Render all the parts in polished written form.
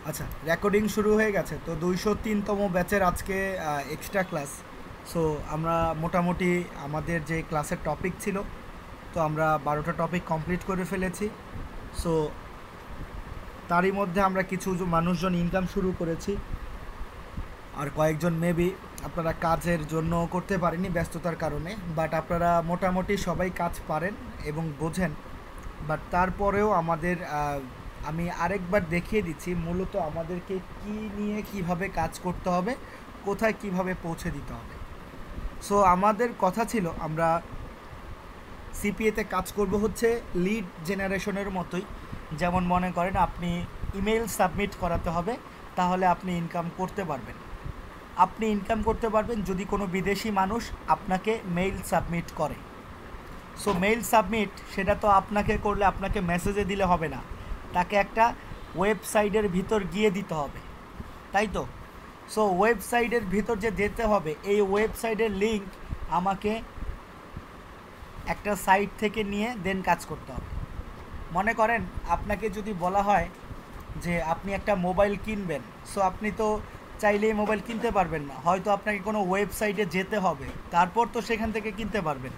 আচ্ছা, রেকর্ডিং শুরু হয়ে গেছে। তো 203তম ব্যাচের আজকে এক্সট্রা ক্লাস। সো আমরা মোটামুটি আমাদের যে ক্লাসের টপিক ছিল, তো আমরা 12টা টপিক কমপ্লিট করে ফেলেছি। সো তারই মধ্যে আমরা কিছু মানুষজন ইনকাম শুরু করেছি, আর কয়েকজন মেবি আপনারা কাজের জন্য করতে পারেনি ব্যস্ততার কারণে, বাট আপনারা মোটামুটি সবাই কাজ পারেন এবং বোঝেন। বাট তারপরেও আমাদের আমি আরেকবার দেখিয়ে দিচ্ছি মূলত আমাদেরকে কি নিয়ে কিভাবে কাজ করতে হবে, কোথায় কিভাবে পৌঁছে দিতে হবে। সো আমাদের কথা ছিল আমরা সিপিএতে কাজ করব হচ্ছে লিড জেনারেশনের মতোই। যেমন মনে করেন আপনি ইমেল সাবমিট করাতে হবে, তাহলে আপনি ইনকাম করতে পারবেন। আপনি ইনকাম করতে পারবেন যদি কোনো বিদেশি মানুষ আপনাকে মেইল সাবমিট করে। সো মেইল সাবমিট সেটা তো আপনাকে করলে আপনাকে মেসেজে দিলে হবে না, তাকে একটা ওয়েবসাইটের ভিতর গিয়ে দিতে হবে, তাই তো? সো ওয়েবসাইটের ভিতর যে যেতে হবে, এই ওয়েবসাইটের লিঙ্ক আমাকে একটা সাইট থেকে নিয়ে দেন কাজ করতে হবে। মনে করেন আপনাকে যদি বলা হয় যে আপনি একটা মোবাইল কিনবেন, সো আপনি তো চাইলেই মোবাইল কিনতে পারবেন না, হয়তো আপনাকে কোনো ওয়েবসাইটে যেতে হবে, তারপর তো সেখান থেকে কিনতে পারবেন,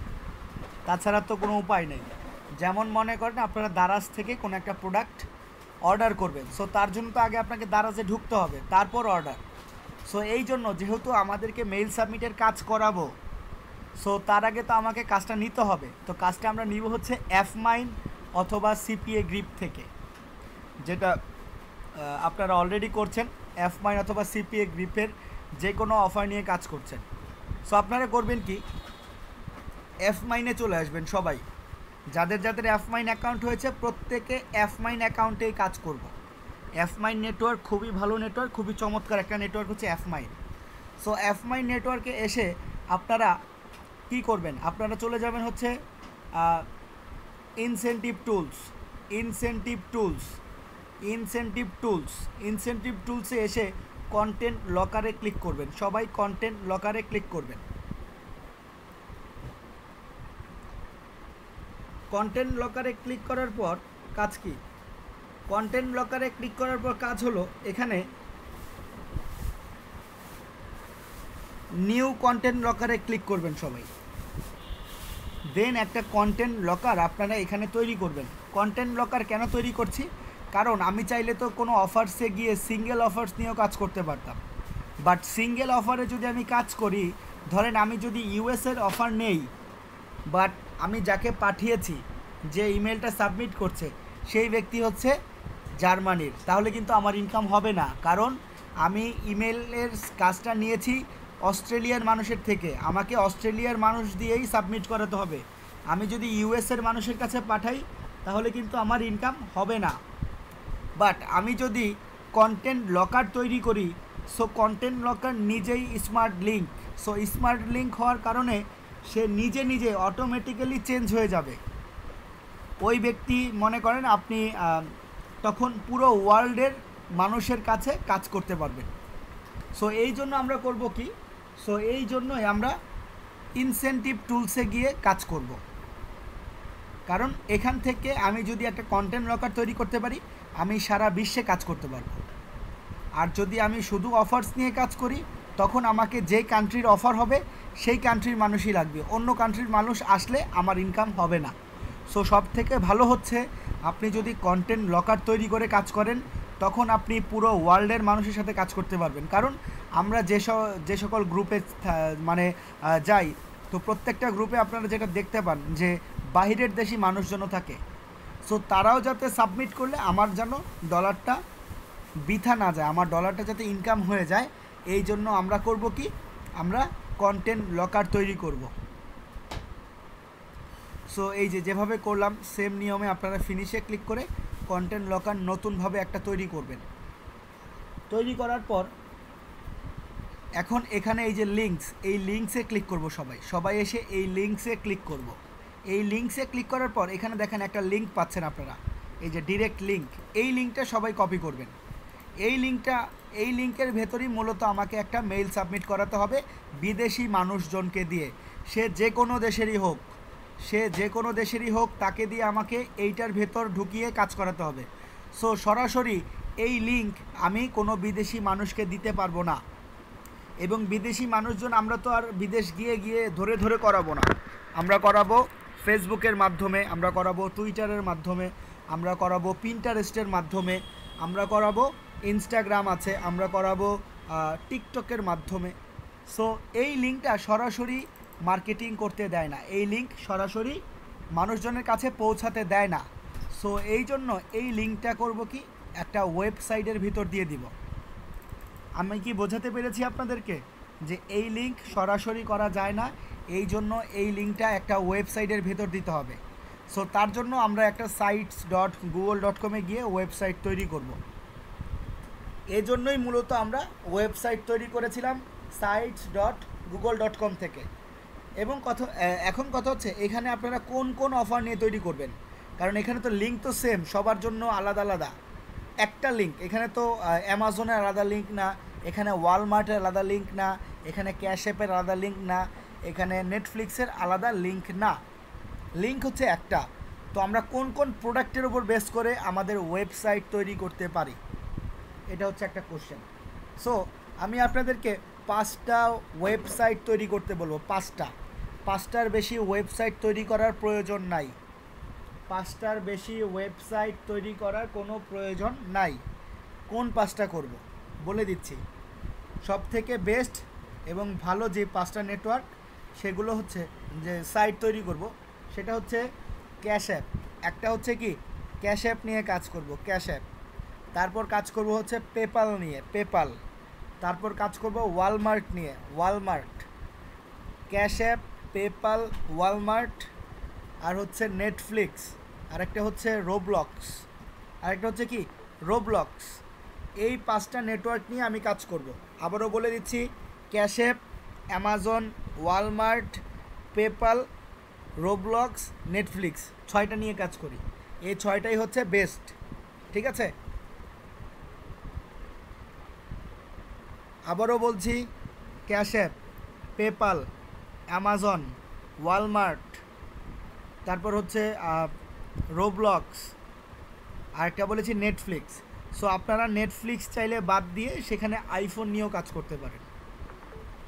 তাছাড়া তো কোনো উপায় নেই। যেমন মনে করেন আপনারা দারাজ থেকে কোনো একটা প্রোডাক্ট অর্ডার করবেন, সো তার জন্য তো আগে আপনাকে দারাজে ঢুকতে হবে, তারপর অর্ডার। সো এই জন্য যেহেতু আমাদেরকে মেইল সাবমিটের কাজ করাবো, সো তার আগে তো আমাকে কাজটা নিতে হবে। তো কাজটা আমরা নিব হচ্ছে এফমাইন অথবা সিপিএ গ্রিপ থেকে, যেটা আপনারা অলরেডি করছেন। এফমাইন অথবা সিপিএ গ্রিপের যে কোনো অফার নিয়ে কাজ করছেন। সো আপনারা করবেন কি, এফমাইনে চলে আসবেন সবাই, যাদের যাদের এফমাইন অ্যাকাউন্ট হয়েছে প্রত্যেকে এফমাইন অ্যাকাউন্টেই কাজ করব। এফমাইন নেটওয়ার্ক খুবই ভালো নেটওয়ার্ক, খুবই চমৎকার একটা নেটওয়ার্ক হচ্ছে এফমাইন। সো এফমাইন নেটওয়ার্কে এসে আপনারা কি করবেন, আপনারা চলে যাবেন হচ্ছে incentive tools. Incentive tools incentive tools incentive টুলসে এসে কন্টেন্ট লকারে ক্লিক করবেন, সবাই কন্টেন্ট লকারে ক্লিক করবেন। কন্টেন্ট লকারে ক্লিক করার পর কাজ কি, কন্টেন্ট লকারে ক্লিক করার পর কাজ হলো এখানে নিউ কন্টেন্ট লকারে ক্লিক করবেন সবাই। দেন একটা কন্টেন্ট লকার আপনারা এখানে তৈরি করবেন। কন্টেন্ট লকার কেন তৈরি করছি, কারণ আমি চাইলে তো কোনো অফার্সে গিয়ে সিঙ্গেল অফার্স নিয়েও কাজ করতে পারতাম, বাট সিঙ্গেল অফারে যদি আমি কাজ করি, ধরেন আমি যদি ইউএসের অফার নেই, বাট আমি যাকে পাঠিয়েছি, যে ইমেলটা সাবমিট করছে সেই ব্যক্তি হচ্ছে জার্মানির, তাহলে কিন্তু আমার ইনকাম হবে না, কারণ আমি ইমেলের কাজটা নিয়েছি অস্ট্রেলিয়ার মানুষের থেকে, আমাকে অস্ট্রেলিয়ার মানুষ দিয়েই সাবমিট করাতে হবে। আমি যদি ইউএসের মানুষের কাছে পাঠাই তাহলে কিন্তু আমার ইনকাম হবে না। বাট আমি যদি কন্টেন্ট লকার তৈরি করি, সো কন্টেন্ট লকার নিজেই smart link, so smart link হওয়ার কারণে সে নিজে নিজে অটোমেটিক্যালি চেঞ্জ হয়ে যাবে। ওই ব্যক্তি মনে করেন আপনি তখন পুরো ওয়ার্ল্ডের মানুষের কাছে কাজ করতে পারবেন। সো এই জন্য আমরা করব কি, সো এই জন্যই আমরা ইনসেনটিভ টুলসে গিয়ে কাজ করব, কারণ এখান থেকে আমি যদি একটা কন্টেন্ট লকার তৈরি করতে পারি, আমি সারা বিশ্বে কাজ করতে পারবো। আর যদি আমি শুধু অফার্স নিয়ে কাজ করি, তখন আমাকে যে কান্ট্রির অফার হবে সেই কান্ট্রির মানুষই লাগবে, অন্য কান্ট্রির মানুষ আসলে আমার ইনকাম হবে না। সো সব থেকে ভালো হচ্ছে আপনি যদি কন্টেন্ট লকার তৈরি করে কাজ করেন, তখন আপনি পুরো ওয়ার্ল্ডের মানুষের সাথে কাজ করতে পারবেন। কারণ আমরা যে সকল গ্রুপে মানে যাই, তো প্রত্যেকটা গ্রুপে আপনারা যেটা দেখতে পান যে বাহিরের দেশি মানুষজনও থাকে। সো তারাও যাতে সাবমিট করলে আমার যেন ডলারটা বৃথা না যায়, আমার ডলারটা যাতে ইনকাম হয়ে যায়, এই জন্য আমরা করব কি, আমরা কন্টেন্ট লকার তৈরি করব। সো এই যেভাবে করলাম সেম নিয়মে আপনারা ফিনিশে ক্লিক করে কন্টেন্ট লকার নতুনভাবে একটা তৈরি করবেন। তৈরি করার পর এখন এখানে এই যে লিঙ্কস, এই লিঙ্কসে ক্লিক করব, সবাই এসে এই লিঙ্কসে ক্লিক করব। এই লিঙ্কসে ক্লিক করার পর এখানে দেখেন একটা লিঙ্ক পাচ্ছেন আপনারা, এই যে ডিরেক্ট লিঙ্ক, এই লিঙ্কটা সবাই কপি করবেন। এই লিঙ্কের ভেতরেই মূলত আমাকে একটা মেইল সাবমিট করাতে হবে বিদেশি মানুষজনকে দিয়ে, সে যে কোনো দেশেরই হোক তাকে দিয়ে আমাকে এইটার ভেতর ঢুকিয়ে কাজ করাতে হবে। সো সরাসরি এই লিঙ্ক আমি কোনো বিদেশি মানুষকে দিতে পারবো না, এবং বিদেশি মানুষজন আমরা তো আর বিদেশ গিয়ে গিয়ে ধরে ধরে করাবো না। আমরা করাবো ফেসবুকের মাধ্যমে, আমরা করাবো টুইটারের মাধ্যমে, আমরা করাবো পিন্টারেস্টের মাধ্যমে, আমরা করাবো ইনস্টাগ্রাম আছে, আমরা করাবো টিকটকের মাধ্যমে। সো এই লিঙ্কটা সরাসরি মার্কেটিং করতে দেয় না, এই লিঙ্ক সরাসরি মানুষজনের কাছে পৌঁছাতে দেয় না। সো এই জন্য এই লিঙ্কটা করব কি, একটা ওয়েবসাইটের ভিতর দিয়ে দিব। আমি কি বোঝাতে পেরেছি আপনাদেরকে যে এই লিঙ্ক সরাসরি করা যায় না, এই জন্য এই লিঙ্কটা একটা ওয়েবসাইটের ভিতর দিতে হবে। সো তার জন্য আমরা একটা sites.google.com-এ গিয়ে ওয়েবসাইট তৈরি করব। এই জন্যই মূলত আমরা ওয়েবসাইট তৈরি করেছিলাম sites.google.com থেকে। এবং এখন কথা হচ্ছে এখানে আপনারা কোন কোন অফার নিয়ে তৈরি করবেন, কারণ এখানে তো লিঙ্ক তো সেম, সবার জন্য আলাদা আলাদা একটা লিঙ্ক। এখানে তো অ্যামাজনের আলাদা লিঙ্ক না, এখানে ওয়ালমার্টের আলাদা লিঙ্ক না, এখানে ক্যাশ অ্যাপের আলাদা লিঙ্ক না, এখানে নেটফ্লিক্সের আলাদা লিঙ্ক না, লিঙ্ক হচ্ছে একটা। তো আমরা কোন কোন প্রোডাক্টের উপর বেস করে আমাদের ওয়েবসাইট তৈরি করতে পারি, এটা হচ্ছে একটা কোশ্চেন। সো আমি আপনাদেরকে 5টা ওয়েবসাইট তৈরি করতে বলবো, 5টার বেশি ওয়েবসাইট তৈরি করার প্রয়োজন নাই, 5টার বেশি ওয়েবসাইট তৈরি করার কোনো প্রয়োজন নাই। কোন 5টা করব বলে দিচ্ছি। সব থেকে বেস্ট এবং ভালো যে 5টা নেটওয়ার্ক সেগুলো হচ্ছে, যে সাইট তৈরি করব, সেটা হচ্ছে ক্যাশ অ্যাপ। একটা হচ্ছে কি ক্যাশ অ্যাপ নিয়ে কাজ করব, ক্যাশ অ্যাপ। তারপর কাজ করব হচ্ছে পেপাল নিয়ে, পেপাল। তারপর কাজ করব ওয়ালমার্ট নিয়ে, Walmart. Cash app, PayPal, Walmart, আর হচ্ছে নেটফ্লিক্স, আরেকটা হচ্ছে রোবলক্স, আরেকটা হচ্ছে কি রোবলক্স। এই 5টা নেটওয়ার্ক নিয়ে আমি কাজ করব। আবারও বলে দিচ্ছি, cash app, Amazon, Walmart, PayPal, Roblox, Netflix, 6টা নিয়ে কাজ করি। এই 6টাই হচ্ছে বেস্ট, ঠিক আছে? আবারও বলছি, cash app, PayPal, Amazon, Walmart, তারপর হচ্ছে রোবলক্স, আরেকটা বলেছি নেটফ্লিক্স। সো আপনারা নেটফ্লিক্স চাইলে বাদ দিয়ে সেখানে আইফোন নিয়েও কাজ করতে পারেন,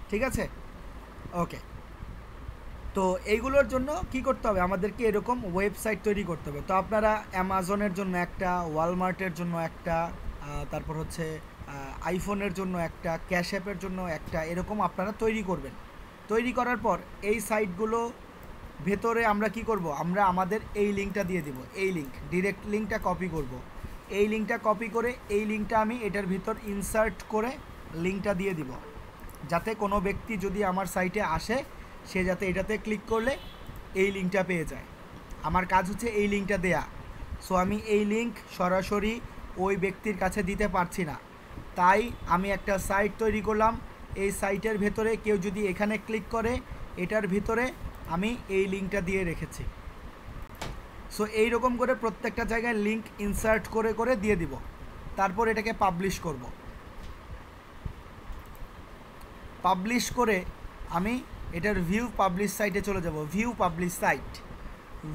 ঠিক আছে? ওকে। তো এইগুলোর জন্য কি করতে হবে, আমাদেরকে এরকম ওয়েবসাইট তৈরি করতে হবে। তো আপনারা অ্যামাজনের জন্য একটা, ওয়ালমার্টের জন্য একটা, তারপর হচ্ছে আইফোনের জন্য একটা, ক্যাশ অ্যাপের জন্য একটা, এরকম আপনারা তৈরি করবেন। তৈরি করার পর এই সাইটগুলো ভেতরে আমরা কি করব, আমরা আমাদের এই লিঙ্কটা দিয়ে দিব, এই লিঙ্ক, ডিরেক্ট লিঙ্কটা কপি করব। এই লিঙ্কটা কপি করে এই লিঙ্কটা আমি এটার ভিতর ইনসার্ট করে লিঙ্কটা দিয়ে দিব, যাতে কোনো ব্যক্তি যদি আমার সাইটে আসে সে যাতে এটাতে ক্লিক করলে এই লিঙ্কটা পেয়ে যায়। আমার কাজ হচ্ছে এই লিঙ্কটা দেয়া। সো আমি এই লিঙ্ক সরাসরি ওই ব্যক্তির কাছে দিতে পারছি না, তাই আমি একটা সাইট তৈরি করলাম। এই সাইটের ভেতরে কেউ যদি এখানে ক্লিক করে, এটার ভিতরে আমি এই লিঙ্কটা দিয়ে রেখেছি। সো এই রকম করে প্রত্যেকটা জায়গায় লিঙ্ক ইনসার্ট করে করে দিয়ে দিব। তারপর এটাকে পাবলিশ করব। পাবলিশ করে আমি এটার ভিউ পাবলিশ সাইটে চলে যাব, view publish site.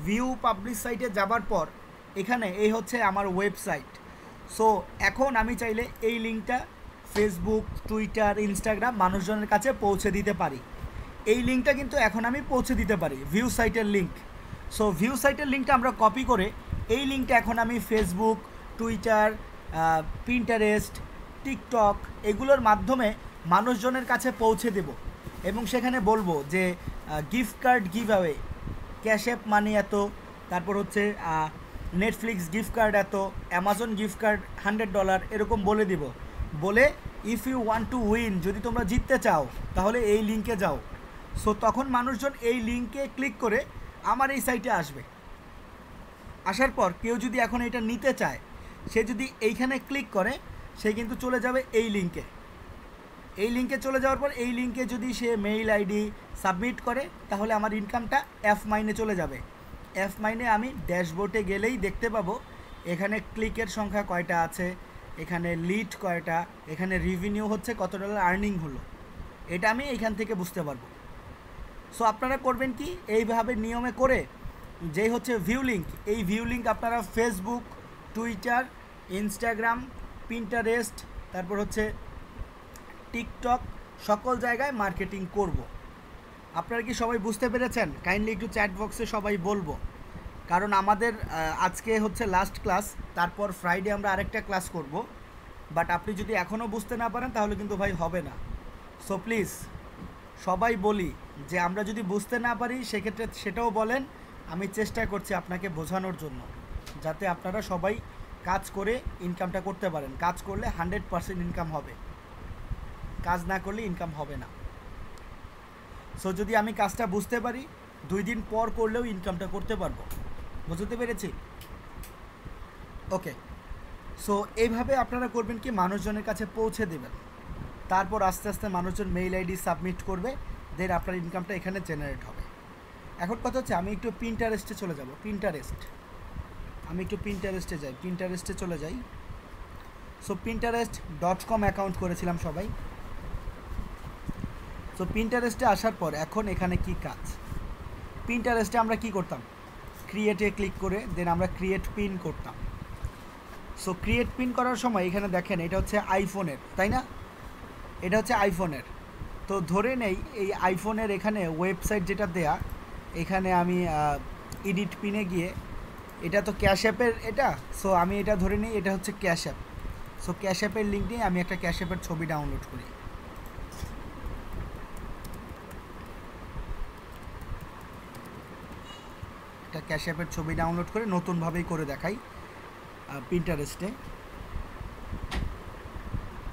View publish সাইটে যাবার পর এখানে এই হচ্ছে আমার ওয়েবসাইট। সো এখন আমি চাইলে এই লিঙ্কটা ফেসবুক, টুইটার, ইনস্টাগ্রাম মানুষজনের কাছে পৌঁছে দিতে পারি। এই লিঙ্কটা কিন্তু এখন আমি পৌঁছে দিতে পারি, ভিউ সাইটের লিঙ্ক। সো ভিউ সাইটের লিঙ্কটা আমরা কপি করে এই লিঙ্কটা এখন আমি ফেসবুক, টুইটার, পিন্টারেস্ট, টিকটক এগুলোর মাধ্যমে মানুষজনের কাছে পৌঁছে দেব, এবং সেখানে বলবো যে gift card give away, cash app money এত, তারপর হচ্ছে নেটফ্লিক্স গিফট কার্ড এত, অ্যামাজন গিফট কার্ড $100, এরকম বলে দিব। বলে if you want to win, যদি তোমরা জিততে চাও তাহলে এই লিঙ্কে যাও। সো তখন মানুষজন এই লিঙ্কে ক্লিক করে আমার এই সাইটে আসবে। আসার পর কেউ যদি এখন এটা নিতে চায়, সে যদি এইখানে ক্লিক করে, সে কিন্তু চলে যাবে এই লিঙ্কে। এই লিঙ্কে চলে যাওয়ার পর এই লিঙ্কে যদি সে মেইল আইডি সাবমিট করে, তাহলে আমার ইনকামটা এফ মাইনে চলে যাবে। এফ মাইনে আমি ড্যাশবোর্ডে গেলেই দেখতে পাবো এখানে ক্লিকের সংখ্যা কয়টা আছে, এখানে লিড কয়টা, এখানে রেভিনিউ হচ্ছে কত ডলার আর্নিং হলো, এটা আমি এইখান থেকে বুঝতে পারবো। সো আপনারা করবেন কি, এইভাবে নিয়মে করে যেই হচ্ছে ভিউ লিঙ্ক, এই ভিউ লিঙ্ক আপনারা ফেসবুক, টুইটার, ইনস্টাগ্রাম, পিন্টারেস্ট, তারপর হচ্ছে টিকটক, সকল জায়গায় মার্কেটিং করব। আপনারা কি সবাই বুঝতে পেরেছেন? কাইন্ডলি একটু চ্যাট বক্সে সবাই বলবো, কারণ আমাদের আজকে হচ্ছে লাস্ট ক্লাস, তারপর ফ্রাইডে আমরা আরেকটা ক্লাস করব। বাট আপনি যদি এখনও বুঝতে না পারেন তাহলে কিন্তু ভাই হবে না। সো প্লিজ সবাই বলি যে আমরা যদি বুঝতে না পারি সেক্ষেত্রে সেটাও বলেন, আমি চেষ্টা করছি আপনাকে বোঝানোর জন্য, যাতে আপনারা সবাই কাজ করে ইনকামটা করতে পারেন। কাজ করলে 100% ইনকাম হবে, কাজ না করলে ইনকাম হবে না। সো যদি আমি কাজটা বুঝতে পারি 2 দিন পর করলেও ইনকামটা করতে পারবো। বুঝতে পেরেছি? ওকে। সো এইভাবে আপনারা করবেন কি, মানুষজনের কাছে পৌঁছে দেবেন, তারপর আস্তে আস্তে মানুষজন মেইল আইডি সাবমিট করবে, দেন আপনার ইনকামটা এখানে জেনারেট হবে। এখন কথা হচ্ছে আমি একটু পিন্টারেস্টে চলে যাব। আমি একটু পিন্টারেস্টে যাই, পিন্টারেস্টে চলে যাই। সো pinterest.com অ্যাকাউন্ট করেছিলাম সবাই। সো পিন্টারেস্টে আসার পর এখন এখানে কি কাজ, পিন্টারেস্টে আমরা কি করতাম, ক্রিয়েটে ক্লিক করে দেন আমরা ক্রিয়েট পিন করতাম। সো ক্রিয়েট পিন করার সময় এখানে দেখেন এটা হচ্ছে আইফোনের, তাই না? এটা হচ্ছে আইফোনের। তো ধরে নেই এই আইফোনের এখানে ওয়েবসাইট যেটা দেয়া, এখানে আমি এডিট পিনে গিয়ে, এটা তো ক্যাশ অ্যাপের এটা, সো আমি এটা ধরে নিই এটা হচ্ছে ক্যাশ অ্যাপ। সো ক্যাশ অ্যাপের লিঙ্ক নিয়ে আমি একটা ক্যাশ অ্যাপের ছবি ডাউনলোড করি। একটা ক্যাশ অ্যাপের ছবি ডাউনলোড করে নতুনভাবেই করে দেখাই পিন্টারেস্টে।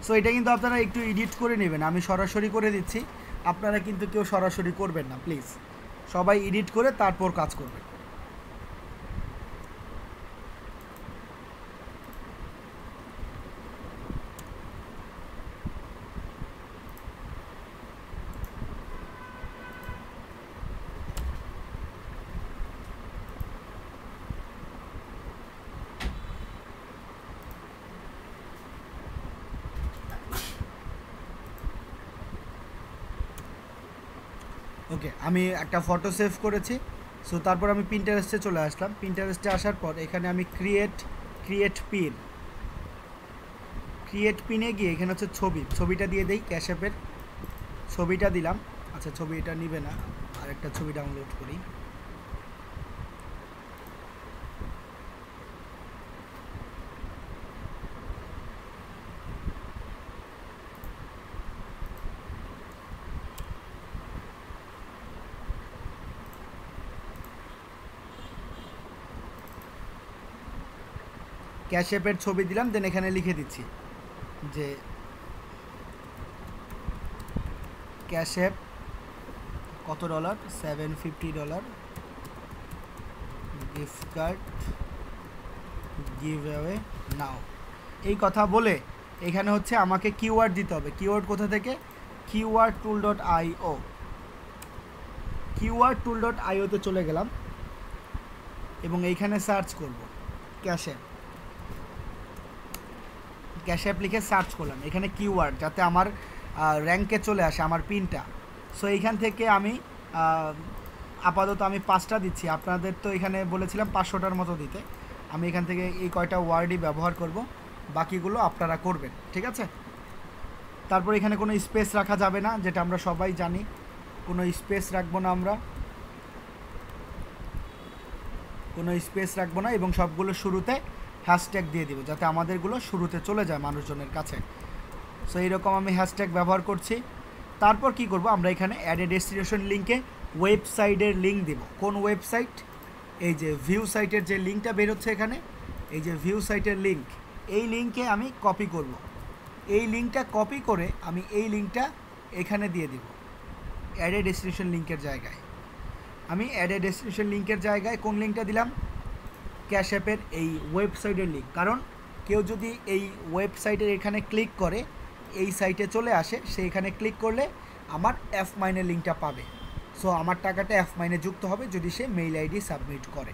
সো এটা কিন্তু আপনারা একটু এডিট করে নেবেন, আমি সরাসরি করে দিচ্ছি, আপনারা কিন্তু কেউ সরাসরি করবেন না প্লিজ, সবাই এডিট করে তারপর কাজ করবেন। ওকে, আমি একটা ফটো সেভ করেছি। সো তারপর আমি পিন্টারেস্টে চলে আসলাম। পিন্টারেস্টে আসার পর এখানে আমি ক্রিয়েট পিনে গিয়ে এখানে হচ্ছে ছবিটা দিয়ে দেই, ক্যাশ অ্যাপের ছবিটা দিলাম। আচ্ছা, ছবি এটা নিবে না, আরেকটা ছবি ডাউনলোড করি। ক্যাশ অ্যাপের ছবি দিলাম, দেন এখানে লিখে দিচ্ছি যে ক্যাশ অ্যাপ কত dollar, $750 gift card give away now. এই কথা বলে এখানে হচ্ছে আমাকে কিওয়ার্ড দিতে হবে। কিওয়ার্ড কোথা থেকে, keywordtool.io তে চলে গেলাম এবং এইখানে সার্চ করব ক্যাশ অ্যাপ লিখে সার্চ করলাম, এখানে কিওয়ার্ড যাতে আমার র্যাঙ্কে চলে আসে আমার পিনটা। সো এইখান থেকে আমি আপাতত আমি 5টা দিচ্ছি, আপনাদের তো এখানে বলেছিলাম 500টার মতো দিতে, আমি এখান থেকে এই কয়টা ওয়ার্ডই ব্যবহার করব, বাকিগুলো আপনারা করবেন, ঠিক আছে? তারপর এখানে কোনো স্পেস রাখা যাবে না, যেটা আমরা সবাই জানি, কোনো স্পেস রাখবো না, আমরা কোনো স্পেস রাখবো না, এবং সবগুলো শুরুতে হ্যাশট্যাগ দিয়ে দিব যাতে আমাদেরগুলো শুরুতে চলে যায় মানুষজনের কাছে। সো এইরকম আমি হ্যাশট্যাগ ব্যবহার করছি। তারপর কি করব, আমরা এখানে অ্যাড এ ডেস্টিনেশন লিঙ্কে ওয়েবসাইটের লিঙ্ক দিব। কোন ওয়েবসাইট? এই যে ভিউ সাইটের যে লিঙ্কটা বেরোচ্ছে এখানে, এই যে ভিউ সাইটের লিঙ্ক, এই লিঙ্কে আমি কপি করব। এই লিঙ্কটা কপি করে আমি এই লিঙ্কটা এখানে দিয়ে দিব অ্যাড এ ডেস্টিনেশন লিঙ্কের জায়গায়। আমি অ্যাড এ ডেস্টিনেশন লিঙ্কের জায়গায় কোন লিঙ্কটা দিলাম, ক্যাশ অ্যাপের এই ওয়েবসাইটের লিঙ্ক। কারণ কেউ যদি এই ওয়েবসাইটের এখানে ক্লিক করে এই সাইটে চলে আসে, সে এখানে ক্লিক করলে আমার এফ মাইনের লিঙ্কটা পাবে। সো আমার টাকাটা এফ মাইনে যুক্ত হবে যদি সে মেইল আইডি সাবমিট করে।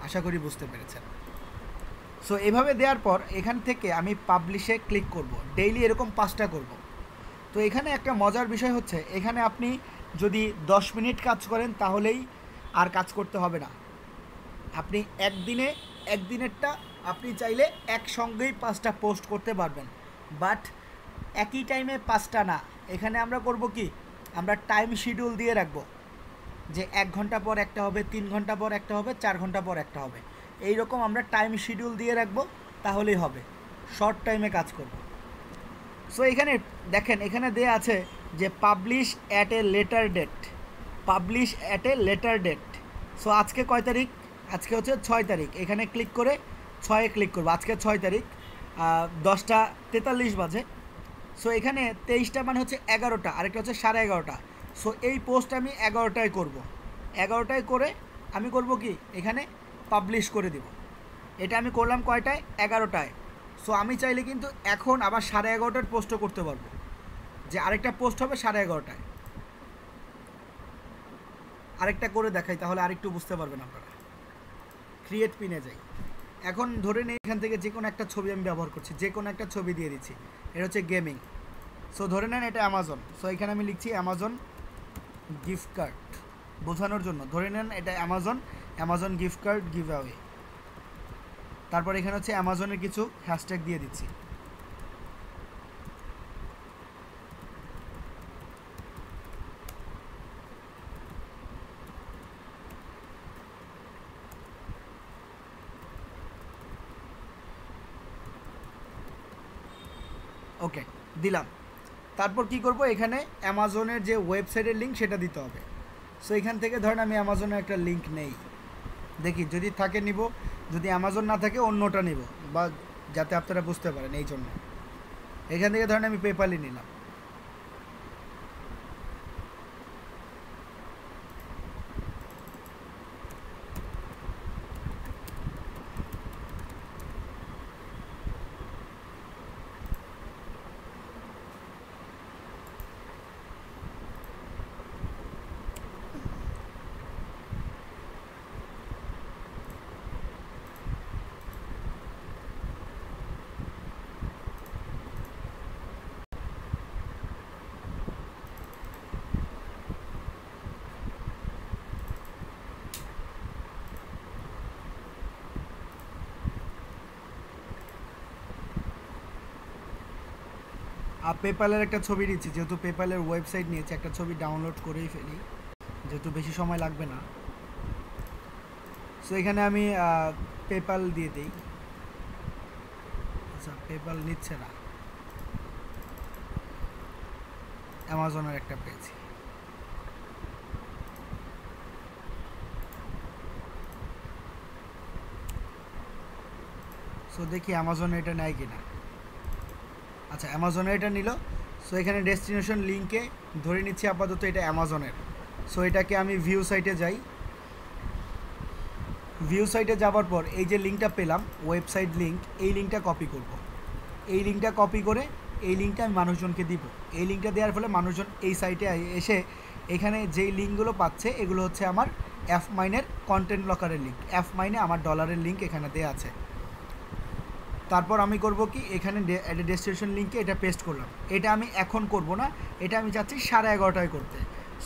আশা করি বুঝতে পেরেছেন। সো এভাবে দেওয়ার পর এখান থেকে আমি পাবলিশে ক্লিক করব, ডেইলি এরকম 5টা করব। তো এখানে একটা মজার বিষয় হচ্ছে, এখানে আপনি যদি 10 মিনিট কাজ করেন তাহলেই আর কাজ করতে হবে না। আপনি একদিনেরটা আপনি চাইলে একসঙ্গেই 5টা পোস্ট করতে পারবেন, বাট একই টাইমে 5টা না। এখানে আমরা করব কি, আমরা টাইম শিডিউল দিয়ে রাখবো যে 1 ঘন্টা পর একটা হবে, 3 ঘন্টা পর একটা হবে, 4 ঘন্টা পর একটা হবে। এই রকম আমরা টাইম শিডিউল দিয়ে রাখবো, তাহলেই হবে, শর্ট টাইমে কাজ করব। সো এখানে দেখেন, এখানে দেয়া আছে যে publish at a later date, publish at a later date. So আজকে কয় তারিখ? আজকে হচ্ছে 6 তারিখ। এখানে ক্লিক করে 6-এ ক্লিক করবো। আজকে 6 তারিখ, 10টা 43 বাজে। সো এখানে 23টা মানে হচ্ছে 11টা, আরেকটা হচ্ছে 11:30। সো এই পোস্ট আমি 11টায় করব। 11টায় করে আমি করব কি, এখানে পাবলিশ করে দিব। এটা আমি করলাম কয়টায়? 11টায়। সো আমি চাইলে কিন্তু এখন আবার 11:30টার পোস্টও করতে পারবো, যে আরেকটা পোস্ট হবে 11:30টায়। আরেকটা করে দেখাই, তাহলে আরেকটু বুঝতে পারবেন আপনারা। ক্রিয়েট পিনে যাই। এখন ধরে নিই এখান থেকে যে কোনো একটা ছবি আমি ব্যবহার করছি, যে কোনো একটা ছবি দিয়ে দিচ্ছি। এটা হচ্ছে গেমিং। সো ধরে নেন এটা অ্যামাজন। সো এখানে আমি লিখছি অ্যামাজন গিফট কার্ড, বোঝানোর জন্য। ধরে নেন এটা Amazon gift card give away. তারপর এখানে হচ্ছে অ্যামাজনের কিছু হ্যাশট্যাগ দিয়ে দিচ্ছি। ওকে, দিলাম। তারপর কি করব, এখানে অ্যামাজনের যে ওয়েবসাইটের লিঙ্ক সেটা দিতে হবে। সো এখান থেকে ধরেন আমি অ্যামাজনের একটা লিঙ্ক নেই, দেখি যদি থাকে নিব, যদি অ্যামাজন না থাকে অন্যটা নিব, বা যাতে আপনারা বুঝতে পারেন এই জন্য। এখান থেকে ধরেন আমি পেপ্যালই নিলাম। আর পেপ্যালের একটা ছবি নিচ্ছি, যেহেতু পেপ্যালের ওয়েবসাইট নিয়েছি, একটা ছবি ডাউনলোড করেই ফেলি, যেহেতু বেশি সময় লাগবে না। সো এখানে আমি পেপ্যাল দিয়ে দিই। আচ্ছা, পেপ্যাল নিচ্ছে না, অ্যামাজনের একটা পেয়েছি। সো দেখি অ্যামাজনে এটা নেয় কিনা। আচ্ছা, অ্যামাজনে এটা নিল। সো এখানে ডেস্টিনেশন লিঙ্কে ধরে নিচ্ছি আপাতত এটা অ্যামাজনের। সো এটাকে আমি ভিউ সাইটে যাই। ভিউ সাইটে যাওয়ার পর এই যে লিঙ্কটা পেলাম, ওয়েবসাইট লিঙ্ক, এই লিঙ্কটা কপি করব। এই লিঙ্কটা কপি করে এই লিঙ্কটা আমি মানুষজনকে দিব। এই লিঙ্কটা দেওয়ার ফলে মানুষজন এই সাইটে এসে এখানে যেই লিঙ্কগুলো পাচ্ছে এগুলো হচ্ছে আমার এফ মাইনের কন্টেন্ট লকারের লিঙ্ক। এফ মাইনে আমার ডলারের লিঙ্ক এখানে দেওয়া আছে। তারপর আমি করব কি, এখানে ডেস্টিনেশন লিঙ্কে এটা পেস্ট করলাম। এটা আমি এখন করব না, এটা আমি চাচ্ছি 11:30টায় করতে।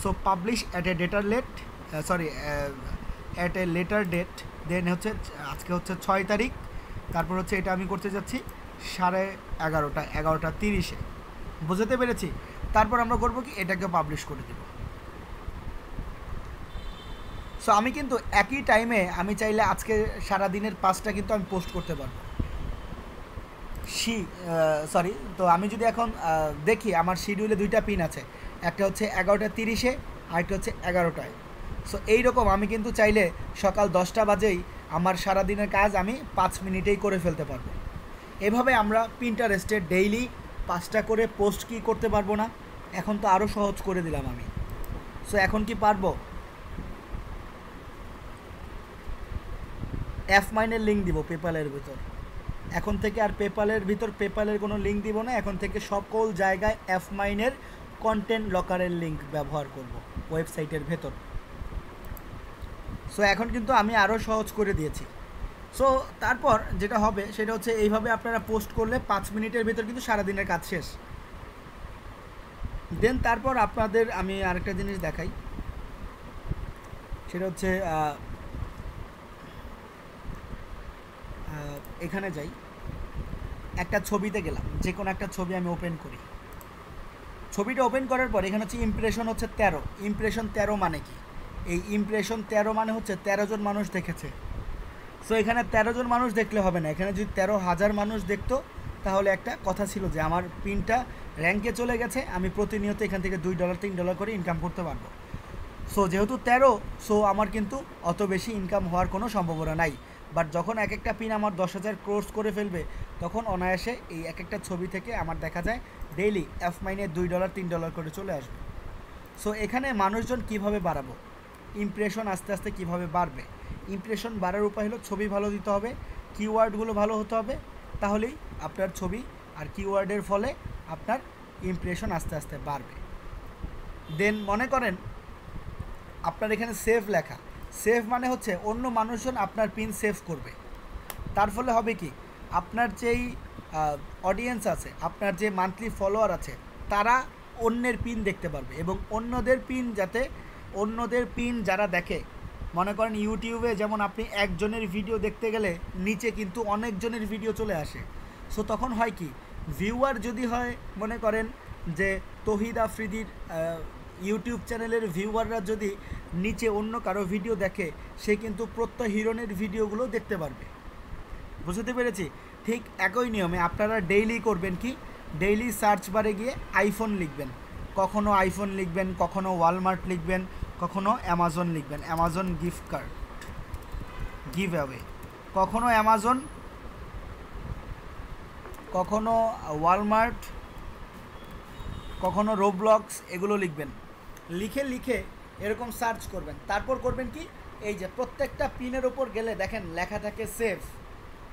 So publish at a dater late, at a later date, then হচ্ছে আজকে হচ্ছে 6 তারিখ। তারপর হচ্ছে এটা আমি করতে যাচ্ছি 11:30, 11:30-এ। বুঝতে পেরেছি? তারপর আমরা করব কি, এটাকে পাবলিশ করে দেব। সো আমি কিন্তু একই টাইমে আমি চাইলে আজকে সারাদিনের 5টা কিন্তু আমি পোস্ট করতে পারবো। সরি, তো আমি যদি এখন দেখি আমার শিডিউলে 2টা পিন আছে, একটা হচ্ছে 11:30-এ, আরেকটা হচ্ছে 11টায়। সো এইরকম আমি কিন্তু চাইলে সকাল 10টা বাজেই আমার সারাদিনের কাজ আমি 5 মিনিটেই করে ফেলতে পারবো। এভাবে আমরা পিন্টারেস্টে ডেইলি 5টা করে পোস্ট কি করতে পারবো না? এখন তো আরও সহজ করে দিলাম আমি। সো এখন কি পারবো? এফ মাইনের লিঙ্ক দিব পেপ্যালের ভিতর। এখন থেকে আর পেপ্যালের ভিতর পেপ্যালের কোনো লিঙ্ক দিব না, এখন থেকে সকল জায়গায় এফ মাইনের কন্টেন্ট লকারের লিঙ্ক ব্যবহার করব ওয়েবসাইটের ভেতর। সো এখন কিন্তু আমি আরও সহজ করে দিয়েছি। সো তারপর যেটা হবে সেটা হচ্ছে এইভাবে আপনারা পোস্ট করলে 5 মিনিটের ভিতর কিন্তু সারাদিনের কাজ শেষ। দেন তারপর আপনাদের আমি আরেকটা জিনিস দেখাই, সেটা হচ্ছে এখানে যাই, একটা ছবিতে গেলাম, যে কোনো একটা ছবি আমি ওপেন করি। ছবিটা ওপেন করার পর এখানে হচ্ছে ইমপ্রেশন হচ্ছে 13। ইমপ্রেশন 13 মানে কি? এই ইমপ্রেশন 13 মানে হচ্ছে 13 জন মানুষ দেখেছে। সো এখানে 13 জন মানুষ দেখলে হবে না, এখানে যদি 13,000 মানুষ দেখতো তাহলে একটা কথা ছিল যে আমার পিনটা র্যাঙ্কে চলে গেছে, আমি প্রতিনিয়ত এখান থেকে $2 $3 করে ইনকাম করতে পারবো। সো যেহেতু 13, সো আমার কিন্তু অত বেশি ইনকাম হওয়ার কোনো সম্ভাবনা নাই। বাট যখন এক একটা পিন আমার 10,000 ক্রোর্স করে ফেলবে, তখন অনায়াসে এই এক একটা ছবি থেকে আমার দেখা যায় ডেইলি এফ মাইনে $2 $3 করে চলে আসবে। সো এখানে মানুষজন কিভাবে বাড়াবো, ইমপ্রেশন আস্তে আস্তে কিভাবে বাড়বে? ইমপ্রেশন বাড়ার উপায় হলো ছবি ভালো দিতে হবে, কিওয়ার্ডগুলো ভালো হতে হবে, তাহলেই আপনার ছবি আর কিওয়ার্ডের ফলে আপনার ইমপ্রেশন আস্তে আস্তে বাড়বে। দেন মনে করেন আপনার এখানে সেভ লেখা, সেভ মানে হচ্ছে অন্য মানুষজন আপনার পিন সেভ করবে। তার ফলে হবে কি, আপনার যেই অডিয়েন্স আছে, আপনার যে মান্থলি ফলোয়ার আছে, তারা অন্যের পিন দেখতে পারবে এবং অন্যদের পিন যারা দেখে, মনে করেন ইউটিউবে যেমন আপনি একজনের ভিডিও দেখতে গেলে নিচে কিন্তু অনেকজনের ভিডিও চলে আসে। সো তখন হয় কি, ভিউয়ার যদি হয়, মনে করেন যে তহিদ আফ্রিদির ইউটিউব চ্যানেলের ভিউয়াররা যদি নিচে অন্য কারো ভিডিও দেখে, সে কিন্তু প্রত্যয় হিরণের ভিডিওগুলো দেখতে পারবে। বুঝতে পেরেছি? ঠিক একই নিয়মে আপনারা ডেইলি করবেন কি, ডেইলি সার্চ বারে গিয়ে আইফোন লিখবেন, কখনো আইফোন লিখবেন, কখনো ওয়ালমার্ট লিখবেন, কখনো অ্যামাজন লিখবেন, Amazon gift card give away, কখনো অ্যামাজন, কখনো ওয়ালমার্ট, কখনো রোবলক্স, এগুলো লিখবেন। লিখে এরকম সার্চ করবেন। তারপর করবেন কি, এই যে প্রত্যেকটা পিনের ওপর গেলে দেখেন লেখা থাকে সেভ।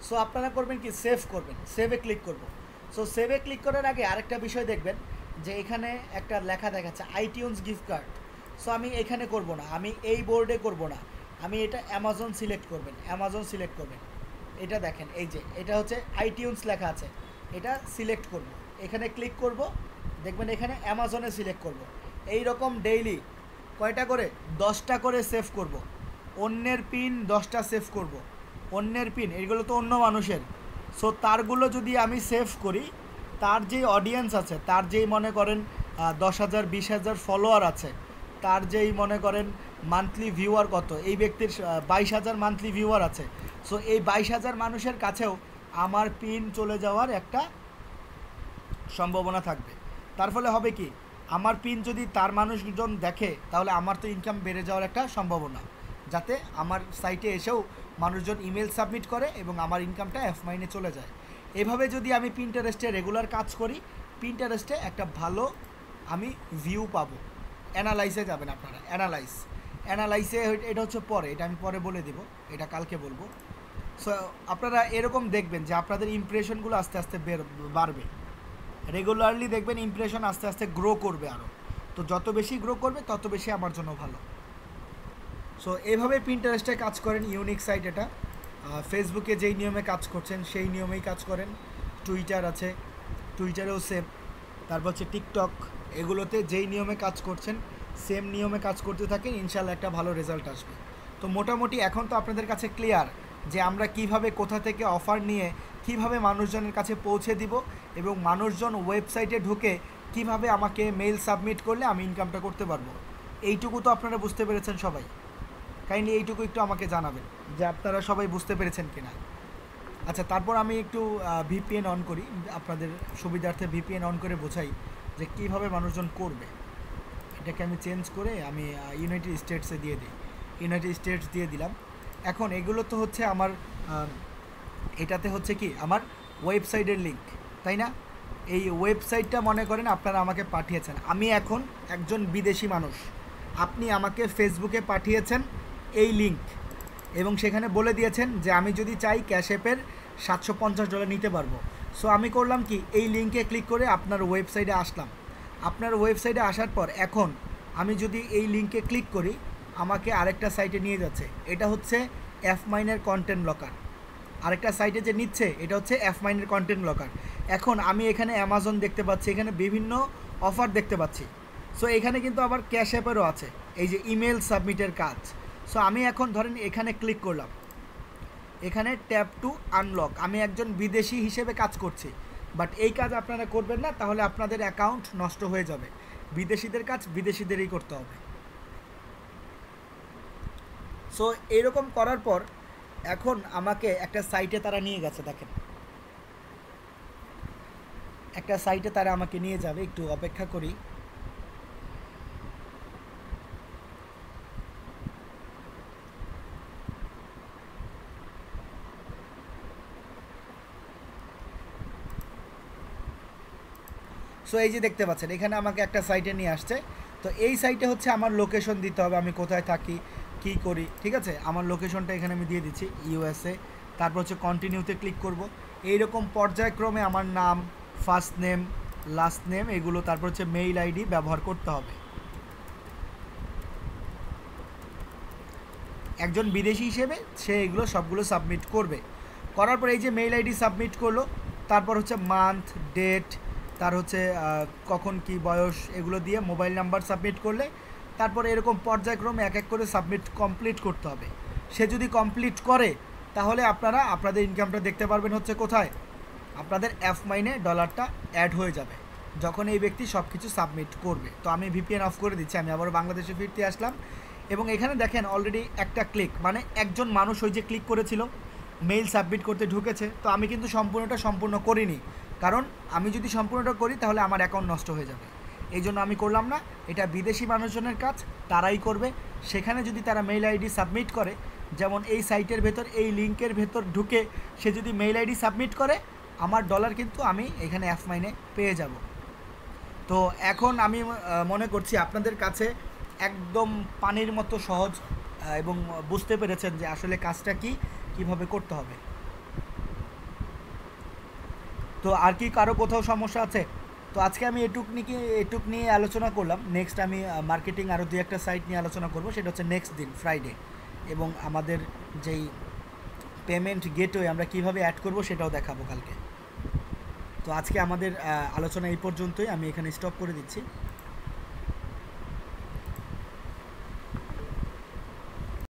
সো আপনারা করবেন কি, সেভ করবেন, সেভে ক্লিক করব। সো সেভে ক্লিক করার আগে আরেকটা বিষয় দেখবেন যে এখানে একটা লেখা দেখাচ্ছে আইটিউনস গিফট কার্ড। সো আমি এখানে করব না, আমি এই বোর্ডে করব না, আমি এটা অ্যামাজন সিলেক্ট করবেন, অ্যামাজন সিলেক্ট করবেন। এটা দেখেন, এই যে এটা হচ্ছে আইটিউনস লেখা আছে, এটা সিলেক্ট করব, এখানে ক্লিক করব, দেখবেন এখানে অ্যামাজনে সিলেক্ট করব। এই রকম ডেইলি কয়টা করে, 10টা করে সেভ করব। অন্যের পিন 10টা সেভ করব, অন্যের পিন, এগুলো তো অন্য মানুষের। সো তারগুলো যদি আমি সেভ করি, তার যেই অডিয়েন্স আছে, তার যেই মনে করেন 10,000 20,000 ফলোয়ার আছে, তার যেই মনে করেন মান্থলি ভিউয়ার কত, এই ব্যক্তির 22,000 মান্থলি ভিউয়ার আছে। সো এই 22,000 মানুষের কাছেও আমার পিন চলে যাওয়ার একটা সম্ভাবনা থাকবে। তার ফলে হবে কি, আমার পিন যদি তার মানুষজন দেখে, তাহলে আমার তো ইনকাম বেড়ে যাওয়ার একটা সম্ভাবনা, যাতে আমার সাইটে এসেও মানুষজন ইমেল সাবমিট করে এবং আমার ইনকামটা এফ মাইনে চলে যায়। এভাবে যদি আমি পিন্টারেস্টে রেগুলার কাজ করি, পিন্টারেস্টে একটা ভালো আমি ভিউ পাবো। অ্যানালাইসে যাবেন আপনারা, অ্যানালাইসে এটা হচ্ছে পরে, এটা আমি পরে বলে দেবো, এটা কালকে বলবো। সো আপনারা এরকম দেখবেন যে আপনাদের ইমপ্রেশনগুলো আস্তে আস্তে বাড়বে। রেগুলারলি দেখবেন ইমপ্রেশন আস্তে আস্তে গ্রো করবে আরও। তো যত বেশি গ্রো করবে তত বেশি আমার জন্য ভালো। সো এইভাবে পিন্টারেস্টে কাজ করেন, ইউনিক সাইট এটা। ফেসবুকে যেই নিয়মে কাজ করছেন সেই নিয়মেই কাজ করেন। টুইটার আছে, টুইটারেও সেম। তারপর হচ্ছে টিকটক, এগুলোতে যেই নিয়মে কাজ করছেন সেম নিয়মে কাজ করতে থাকেন, ইনশাল্লাহ একটা ভালো রেজাল্ট আসবে। তো মোটামুটি এখন তো আপনাদের কাছে ক্লিয়ার যে আমরা কিভাবে কোথা থেকে অফার নিয়ে কিভাবে মানুষজনের কাছে পৌঁছে দিব এবং মানুষজন ওয়েবসাইটে ঢুকে কিভাবে আমাকে মেইল সাবমিট করলে আমি ইনকামটা করতে পারবো। এইটুকু তো আপনারা বুঝতে পেরেছেন সবাই? কাইন্ডলি এইটুকু একটু আমাকে জানাবেন যে আপনারা সবাই বুঝতে পেরেছেন কিনা। আচ্ছা, তারপর আমি একটু ভিপিএন অন করি, আপনাদের সুবিধার্থে ভিপিএন অন করে বোঝাই যে কীভাবে মানুষজন করবে। এটাকে আমি চেঞ্জ করে আমি ইউনাইটেড স্টেটসে দিয়ে দিই, ইউনাইটেড স্টেটস দিয়ে দিলাম। এখন এগুলো তো হচ্ছে আমার এটাতে হচ্ছে কি আমার ওয়েবসাইটের লিঙ্ক, তাই না? এই ওয়েবসাইটটা মনে করেন আপনারা আমাকে পাঠিয়েছেন, আমি এখন একজন বিদেশি মানুষ, আপনি আমাকে ফেসবুকে পাঠিয়েছেন এই লিঙ্ক এবং সেখানে বলে দিয়েছেন যে আমি যদি চাই ক্যাশ অ্যাপের $750 নিতে পারবো। সো আমি করলাম কি, এই লিঙ্কে ক্লিক করে আপনার ওয়েবসাইটে আসলাম। আপনার ওয়েবসাইটে আসার পর এখন আমি যদি এই লিঙ্কে ক্লিক করি, আমাকে আরেকটা সাইটে নিয়ে যাচ্ছে, এটা হচ্ছে এফ মাইনের কন্টেন্ট ব্লকার। আরেকটা সাইটে যে নিচ্ছে এটা হচ্ছে এফ মাইনের কন্টেন্ট ব্লকার। এখন আমি এখানে অ্যামাজন দেখতে পাচ্ছি, এখানে বিভিন্ন অফার দেখতে পাচ্ছি। সো এখানে কিন্তু আবার ক্যাশ অ্যাপেরও আছে, এই যে ইমেল সাবমিটের কাজ। সো আমি এখন ধরেন এখানে ক্লিক করলাম, এখানে ট্যাপ টু আনলক, আমি একজন বিদেশি হিসেবে কাজ করছি, বাট এই কাজ আপনারা করবেন না, তাহলে আপনাদের অ্যাকাউন্ট নষ্ট হয়ে যাবে। বিদেশিদের কাজ বিদেশিদেরই করতে হবে। সো এইরকম করার পর এখন আমাকে একটা সাইটে তারা নিয়ে গেছে, দেখেন একটা সাইটে তারা আমাকে নিয়ে যাবে, একটু অপেক্ষা করি। সো এই যে দেখতে পাচ্ছেন এখানে আমাকে একটা সাইটে নিয়ে আসছে। তো এই সাইটে হচ্ছে আমার লোকেশন দিতে হবে, আমি কোথায় থাকি কি করি, ঠিক আছে। আমার লোকেশনটা এখানে আমি দিয়ে দিচ্ছি ইউএসএ। তারপর হচ্ছে কন্টিনিউতে ক্লিক করব। এইরকম পর্যায়ক্রমে আমার নাম, ফার্স্ট নেম, লাস্ট নেম এগুলো, তারপর হচ্ছে মেইল আইডি ব্যবহার করতে হবে। একজন বিদেশি হিসেবে সে এগুলো সবগুলো সাবমিট করবে। করার পর এই যে মেইল আইডি সাবমিট করলো, তারপর হচ্ছে মান্থ, ডেট, তার হচ্ছে কখন কি বয়স, এগুলো দিয়ে মোবাইল নাম্বার সাবমিট করলে তারপরে এরকম পর্যায়ক্রমে এক এক করে সাবমিট কমপ্লিট করতে হবে। সে যদি কমপ্লিট করে তাহলে আপনারা আপনাদের ইনকামটা দেখতে পারবেন হচ্ছে কোথায়, আপনাদের অ্যাপ মাইনে ডলারটা অ্যাড হয়ে যাবে যখন এই ব্যক্তি সব কিছু সাবমিট করবে। তো আমি ভিপিএন অফ করে দিচ্ছি, আমি আবার বাংলাদেশে ফিরতে আসলাম এবং এখানে দেখেন অলরেডি একটা ক্লিক, মানে একজন মানুষ ওই যে ক্লিক করেছিল মেইল সাবমিট করতে ঢুকেছে। তো আমি কিন্তু সম্পূর্ণ করিনি, কারণ আমি যদি সম্পূর্ণটা করি তাহলে আমার অ্যাকাউন্ট নষ্ট হয়ে যাবে, এই জন্য আমি করলাম না। এটা বিদেশি মানুষজনের কাজ, তারাই করবে। সেখানে যদি তারা মেইল আইডি সাবমিট করে, যেমন এই সাইটের ভেতর এই লিঙ্কের ভেতর ঢুকে সে যদি মেইল আইডি সাবমিট করে, আমার ডলার কিন্তু আমি এখানে অ্যাপ মাইনে পেয়ে যাব। তো এখন আমি মনে করছি আপনাদের কাছে একদম পানির মতো সহজ এবং বুঝতে পেরেছেন যে আসলে কাজটা কি, কিভাবে করতে হবে। তো আর কি কারো কোথাও সমস্যা আছে? তো আজকে আমি এটুক নিয়ে আলোচনা করলাম। নেক্সট আমি মার্কেটিং আরও দুই একটা সাইট নিয়ে আলোচনা করব, সেটা হচ্ছে নেক্সট দিন ফ্রাইডে। এবং আমাদের যেই পেমেন্ট গেটওয়ে আমরা কিভাবে অ্যাড করব সেটাও দেখাবো কালকে। তো আজকে আমাদের আলোচনা এই পর্যন্তই, আমি এখানে স্টপ করে দিচ্ছি।